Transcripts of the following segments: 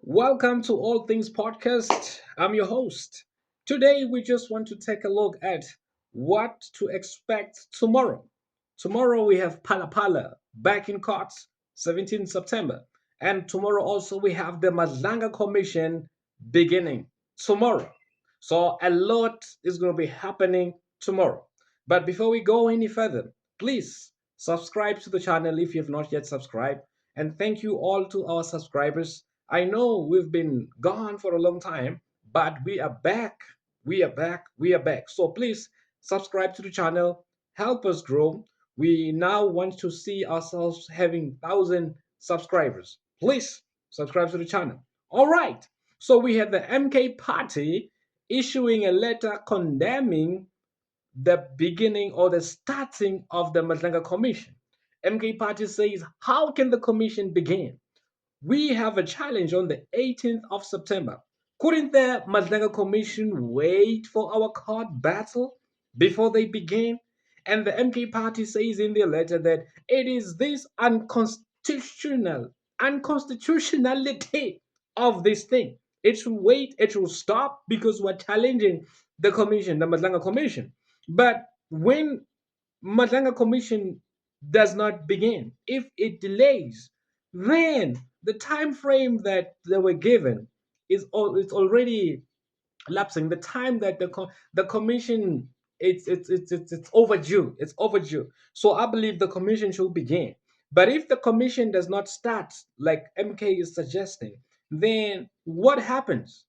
Welcome to All Things Podcast. I'm your host. Today, we just want to take a look at what to expect tomorrow. Tomorrow, we have Phalaphala back in court, 17 September. And tomorrow, also, we have the Madlanga Commission beginning tomorrow. So, a lot is going to be happening tomorrow. But before we go any further, please subscribe to the channel if you have not yet subscribed. And thank you all to our subscribers. I know we've been gone for a long time, but we are back. We are back. We are back. So please subscribe to the channel. Help us grow. We now want to see ourselves having 1,000 subscribers. Please subscribe to the channel. All right. So we had the MK party issuing a letter condemning the beginning or the starting of the Madlanga Commission. MK party says, how can the commission begin? We have a challenge on the 18th of September. Couldn't the Madlanga Commission wait for our court battle before they begin? And the MK party says in their letter that it is this unconstitutionality of this thing. It should wait, it should stop because we're challenging the commission, the Madlanga Commission. But when Madlanga Commission does not begin, if it delays, then the time frame that they were given it's already lapsing. The time that the commission it's overdue. It's overdue. So I believe the commission should begin. But if the commission does not start like MK is suggesting, then what happens?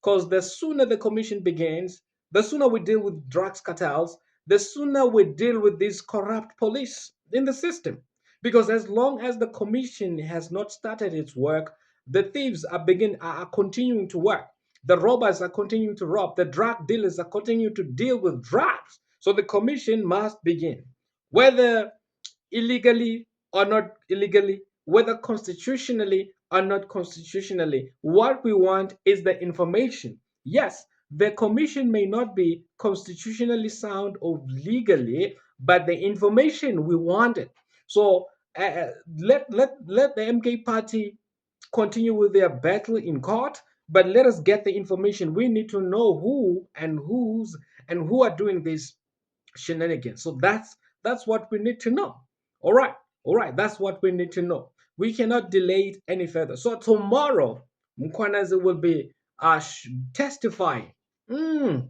Because the sooner the commission begins, the sooner we deal with drugs cartels, the sooner we deal with this corrupt police in the system. Because as long as the commission has not started its work, the thieves are continuing to work. The robbers are continuing to rob. The drug dealers are continuing to deal with drugs. So the commission must begin, whether illegally or not illegally, whether constitutionally or not constitutionally. What we want is the information. Yes, the commission may not be constitutionally sound or legally, but the information we wanted. So let the MK party continue with their battle in court, but let us get the information. We need to know who and who are doing these shenanigans. So that's what we need to know. All right, all right, that's what we need to know. We cannot delay it any further. So tomorrow, Mkwanazi will be testifying. Mm.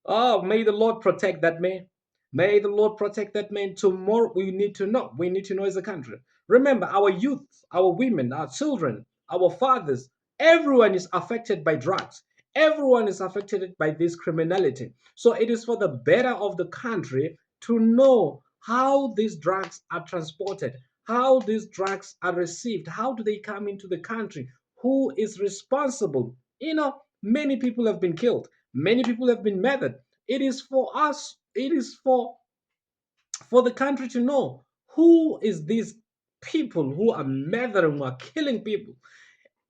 Oh, may the Lord protect that man. May the Lord protect that man. Tomorrow, we need to know. We need to know as a country. Remember, our youth, our women, our children, our fathers, everyone is affected by drugs. Everyone is affected by this criminality. So it is for the better of the country to know how these drugs are transported, how these drugs are received, how do they come into the country, who is responsible. Many people have been killed. Many people have been murdered. It is for us, it is for the country to know who is these people who are murdering, who are killing people.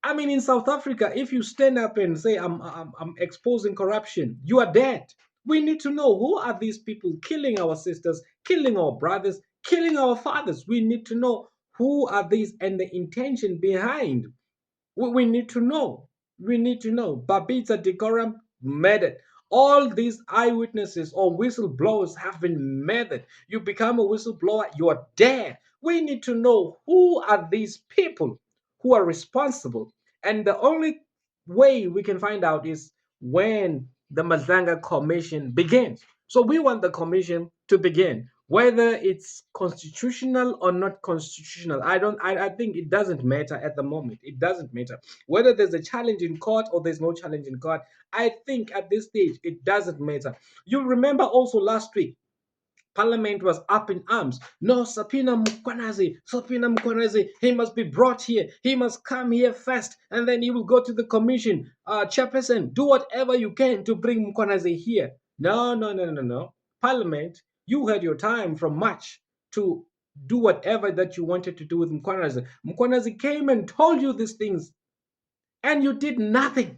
I mean, in South Africa, if you stand up and say, I'm exposing corruption, you are dead. We need to know who are these people killing our sisters, killing our brothers, killing our fathers. We need to know who are these and the intention behind. We need to know. We need to know. Babita Decorum murdered. All these eyewitnesses or whistleblowers have been murdered. You become a whistleblower, you are dead. We need to know who are these people who are responsible. And the only way we can find out is when the Mazanga Commission begins. So we want the commission to begin, whether it's constitutional or not constitutional. I think it doesn't matter at the moment. It doesn't matter whether there's a challenge in court or there's no challenge in court. I think at this stage it doesn't matter. You remember also last week Parliament was up in arms. No, Sapina Mkwanazi, he must be brought here. He must come here first, and then he will go to the commission. Chairperson, do whatever you can to bring Mkwanazi here. No, no, no, no, no. Parliament, you had your time from March to do whatever that you wanted to do with Mkwanazi. Mkwanazi came and told you these things, and you did nothing.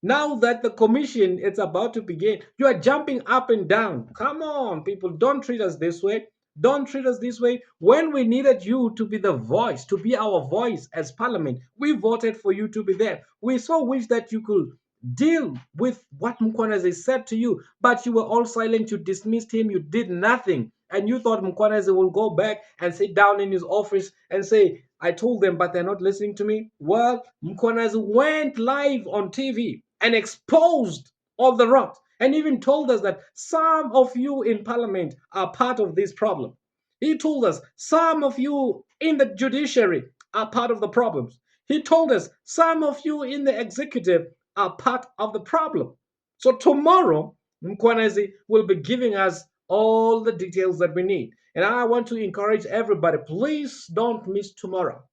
Now that the commission is about to begin, you are jumping up and down. Come on, people, don't treat us this way. Don't treat us this way. When we needed you to be the voice, to be our voice as parliament, we voted for you to be there. We so wish that you could deal with what Mkwaneze said to you, but you were all silent. You dismissed him. You did nothing. And you thought Mkwaneze will go back and sit down in his office and say, I told them, but they're not listening to me. Well, Mkwaneze went live on TV and exposed all the rot and even told us that some of you in parliament are part of this problem. He told us some of you in the judiciary are part of the problems. He told us some of you in the executive are part of the problem. So tomorrow, Mkwanezi will be giving us all the details that we need. And I want to encourage everybody, please don't miss tomorrow.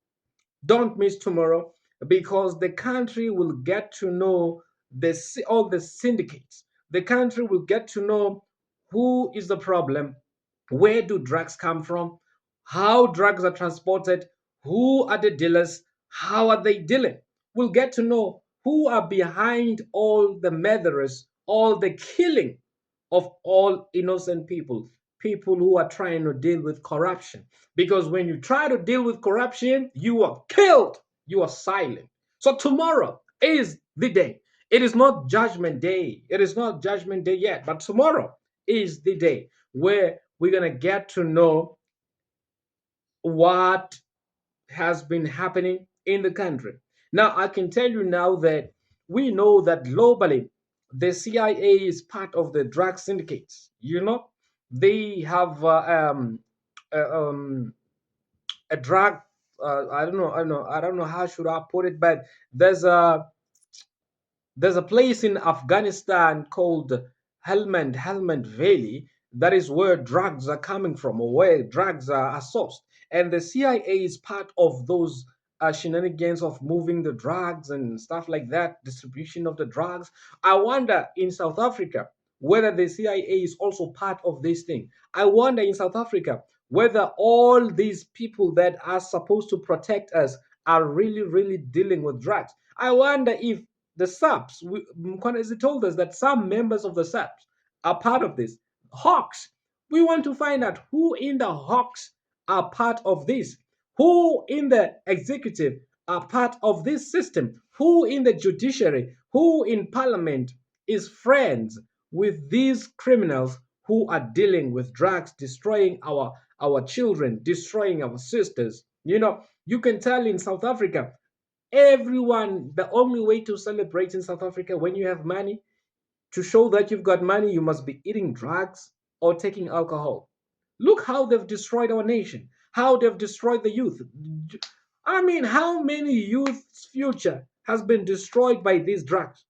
Don't miss tomorrow, because the country will get to know all the syndicates. The country will get to know who is the problem, where do drugs come from, how drugs are transported, who are the dealers, how are they dealing. We'll get to know who are behind all the murderers, all the killing of all innocent people, people who are trying to deal with corruption. Because when you try to deal with corruption, you are killed, you are silent. So tomorrow is the day. It is not judgment day. It is not judgment day yet, but tomorrow is the day where we're going to get to know what has been happening in the country. Now, I can tell you now that we know that globally, the CIA is part of the drug syndicates. They have uh, um, a drug. I don't know how should I put it, but there's a there's a place in Afghanistan called Helmand Valley. That is where drugs are coming from, or where drugs are sourced. And the CIA is part of those shenanigans of moving the drugs and stuff like that, distribution of the drugs. I wonder in South Africa whether the CIA is also part of this thing. I wonder in South Africa whether all these people that are supposed to protect us are really, really dealing with drugs. I wonder if the SAPs, Mkhwanazi told us that some members of the SAPs are part of this. Hawks. We want to find out who in the Hawks are part of this, who in the executive are part of this system, who in the judiciary, who in parliament is friends with these criminals who are dealing with drugs, destroying our children, destroying our sisters. You can tell in South Africa, everyone, the only way to celebrate in South Africa when you have money, to show that you've got money, you must be eating drugs or taking alcohol. Look how they've destroyed our nation, how they've destroyed the youth. I mean, how many youth's future has been destroyed by these drugs?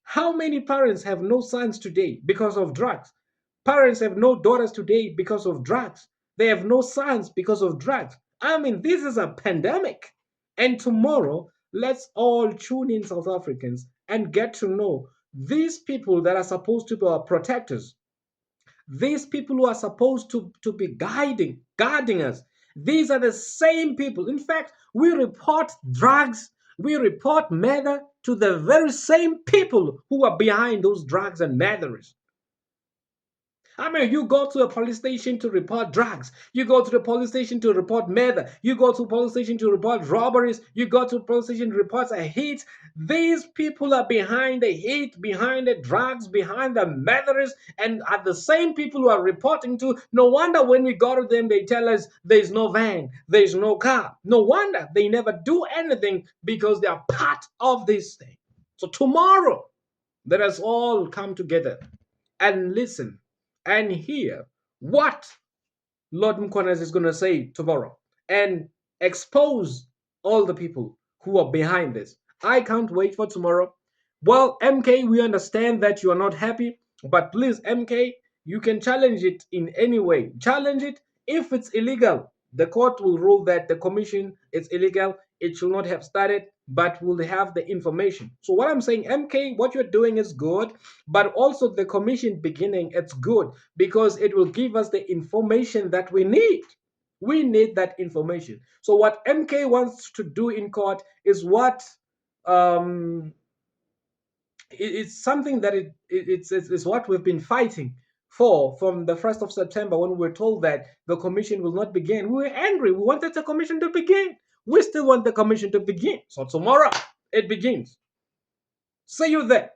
How many parents have no sons today because of drugs? Parents have no daughters today because of drugs. They have no sons because of drugs. I mean, this is a pandemic. And tomorrow, let's all tune in, South Africans, and get to know these people that are supposed to be our protectors, these people who are supposed to be guarding us. These are the same people. In fact, we report drugs, we report murder to the very same people who are behind those drugs and murderers. I mean, you go to a police station to report drugs. You go to the police station to report murder. You go to a police station to report robberies. You go to a police station to report a hit. These people are behind the hit, behind the drugs, behind the murderers, and are the same people who are reporting to. No wonder when we go to them, they tell us there's no van, there's no car. No wonder they never do anything, because they are part of this thing. So tomorrow, let us all come together and listen and hear what Lord Mkwanez is going to say tomorrow, and expose all the people who are behind this. I can't wait for tomorrow. Well, MK, we understand that you are not happy, but please, MK, you can challenge it in any way. Challenge it. If it's illegal, the court will rule that the commission is illegal. It should not have started, but will have the information. So what I'm saying, MK, what you're doing is good, but also the commission beginning, it's good, because it will give us the information that we need. We need that information. So what MK wants to do in court is what it's something that it's what we've been fighting for from the 1st of September when we were told that the commission will not begin. We were angry. We wanted the commission to begin. We still want the commission to begin. So tomorrow it begins. See you there.